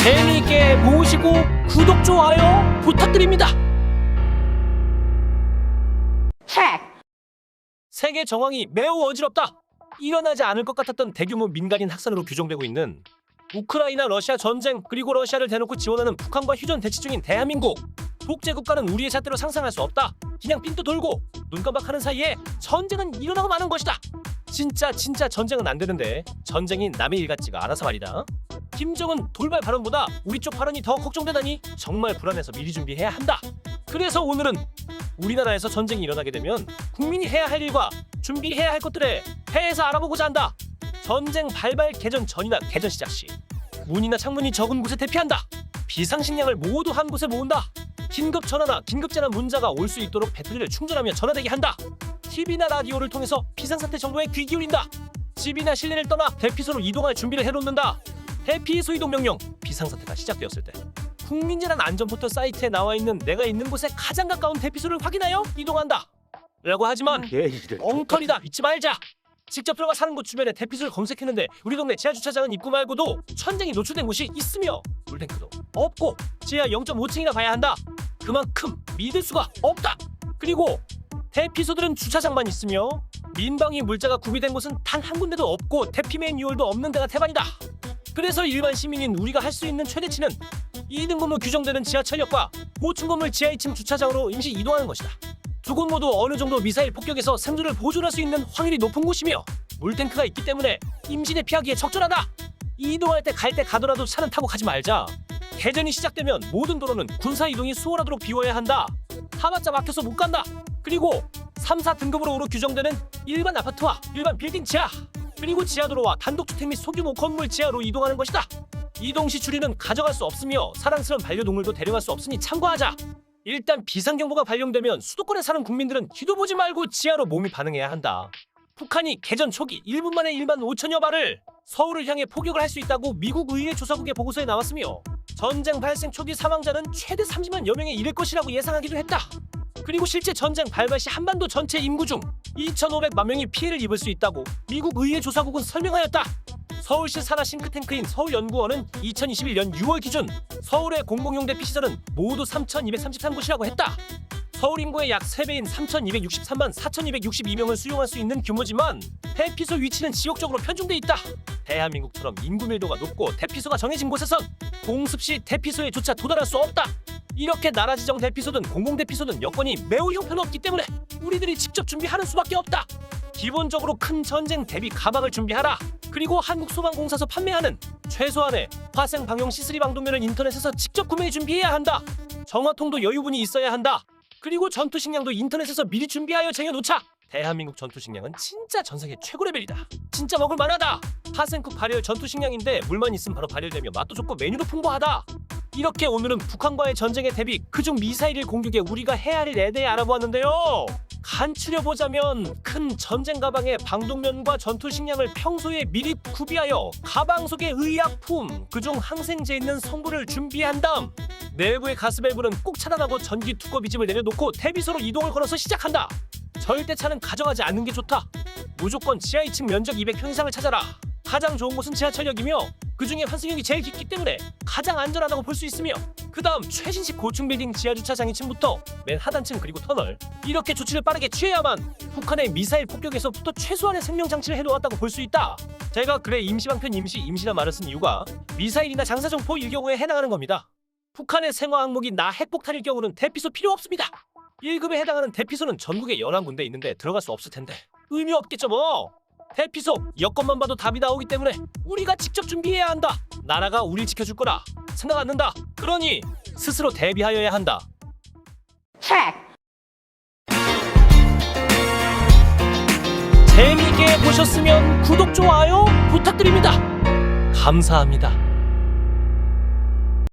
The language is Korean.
재미있게 보시고 구독, 좋아요 부탁드립니다. 세계 정황이 매우 어지럽다. 일어나지 않을 것 같았던 대규모 민간인 학살으로 규정되고 있는 우크라이나 러시아 전쟁, 그리고 러시아를 대놓고 지원하는 북한과 휴전 대치 중인 대한민국. 독재 국가는 우리의 잣대로 상상할 수 없다. 그냥 핀도 돌고 눈 깜박하는 사이에 전쟁은 일어나고 마는 것이다. 진짜 전쟁은 안 되는데 전쟁이 남의 일 같지가 않아서 말이다. 김정은 돌발 발언보다 우리 쪽 발언이 더 걱정되다니 정말 불안해서 미리 준비해야 한다. 그래서 오늘은 우리나라에서 전쟁이 일어나게 되면 국민이 해야 할 일과 준비해야 할 것들에 해에서 알아보고자 한다. 전쟁 발발 개전 전이나 개전 시작 시 문이나 창문이 적은 곳에 대피한다. 비상식량을 모두 한 곳에 모은다. 긴급 전화나 긴급 재난 문자가 올 수 있도록 배터리를 충전하며 전화대기 한다. TV나 라디오를 통해서 비상사태 정보에 귀 기울인다. 집이나 실내를 떠나 대피소로 이동할 준비를 해놓는다. 대피소 이동 명령. 비상사태가 시작되었을 때 국민재난 안전포털 사이트에 나와 있는 내가 있는 곳에 가장 가까운 대피소를 확인하여 이동한다 라고 하지만 엉터리다, 믿지 말자. 직접 들어가 사는 곳 주변에 대피소를 검색했는데 우리 동네 지하주차장은 입구 말고도 천장이 노출된 곳이 있으며 물탱크도 없고 지하 0.5층이나 가야 한다. 그만큼 믿을 수가 없다. 그리고 대피소들은 주차장만 있으며 민방위 물자가 구비된 곳은 단 한 군데도 없고 대피 매뉴얼도 없는 데가 대반이다. 그래서 일반 시민인 우리가 할 수 있는 최대치는 2등 건물 규정되는 지하철역과 고층 건물 지하 2층 주차장으로 임시 이동하는 것이다. 두 곳 모두 어느 정도 미사일 폭격에서 생존을 보존할 수 있는 확률이 높은 곳이며 물탱크가 있기 때문에 임시 대피하기에 적절하다. 이동할 때 갈 때 가더라도 차는 타고 가지 말자. 개전이 시작되면 모든 도로는 군사 이동이 수월하도록 비워야 한다. 타봤자 막혀서 못 간다. 그리고 3, 4등급으로 규정되는 일반 아파트와 일반 빌딩 지하, 그리고 지하도로와 단독주택 및 소규모 건물 지하로 이동하는 것이다. 이동 시 주류는 가져갈 수 없으며 사랑스러운 반려동물도 데려갈 수 없으니 참고하자. 일단 비상경보가 발령되면 수도권에 사는 국민들은 뒤도 보지 말고 지하로 몸이 반응해야 한다. 북한이 개전 초기 1분 만에 1만 5천여 발을 서울을 향해 포격을 할 수 있다고 미국 의회 조사국의 보고서에 나왔으며 전쟁 발생 초기 사망자는 최대 30만여 명에 이를 것이라고 예상하기도 했다. 그리고 실제 전쟁 발발 시 한반도 전체 인구 중 2,500만 명이 피해를 입을 수 있다고 미국 의회 조사국은 설명하였다. 서울시 산하 싱크탱크인 서울연구원은 2021년 6월 기준 서울의 공공용 대피시설은 모두 3,233곳이라고 했다. 서울 인구의 약 3배인 3,263만 4,262명을 수용할 수 있는 규모지만 대피소 위치는 지역적으로 편중돼 있다. 대한민국처럼 인구 밀도가 높고 대피소가 정해진 곳에선 공습 시 대피소에 조차 도달할 수 없다. 이렇게 나라 지정 대피소든 공공 대피소든 여건이 매우 형편없기 때문에 우리들이 직접 준비하는 수밖에 없다. 기본적으로 큰 전쟁 대비 가방을 준비하라. 그리고 한국소방공사에서 판매하는 최소한의 화생 방용 C3 방독면을 인터넷에서 직접 구매해 준비해야 한다. 정화통도 여유분이 있어야 한다. 그리고 전투식량도 인터넷에서 미리 준비하여 쟁여놓자. 대한민국 전투식량은 진짜 전세계 최고 레벨이다. 진짜 먹을 만하다. 화생쿡 발열 전투식량인데 물만 있으면 바로 발열되며 맛도 좋고 메뉴도 풍부하다. 이렇게 오늘은 북한과의 전쟁에 대비 그중 미사일을 공격에 우리가 해야 할 일에 대해 알아보았는데요. 간추려보자면 큰 전쟁 가방에 방독면과 전투식량을 평소에 미리 구비하여 가방 속에 의약품, 그중 항생제 있는 성분을 준비한 다음 내부의 가스밸브는 꼭 차단하고 전기 투과 비집을 내려놓고 대피소로 이동을 걸어서 시작한다. 절대 차는 가져가지 않는 게 좋다. 무조건 지하 2층 면적 200평 이상을 찾아라. 가장 좋은 곳은 지하철역이며 그 중에 환승역이 제일 깊기 때문에 가장 안전하다고 볼 수 있으며 그 다음 최신식 고층 빌딩 지하주차장 2층부터 맨 하단층 그리고 터널, 이렇게 조치를 빠르게 취해야만 북한의 미사일 폭격에서부터 최소한의 생명장치를 해놓았다고 볼 수 있다. 제가 그래 임시방편 임시란 말을 쓴 이유가 미사일이나 장사정포일 경우에 해당하는 겁니다. 북한의 생화 항목이 나 핵폭탄일 경우는 대피소 필요 없습니다. 1급에 해당하는 대피소는 전국에 11군데 있는데 들어갈 수 없을 텐데 의미 없겠죠 뭐. 대피소 여건만 봐도 답이 나오기 때문에 우리가 직접 준비해야 한다. 나라가 우릴 지켜줄 거라 생각 않는다. 그러니 스스로 대비하여야 한다. 재미있게 보셨으면 구독, 좋아요 부탁드립니다. 감사합니다.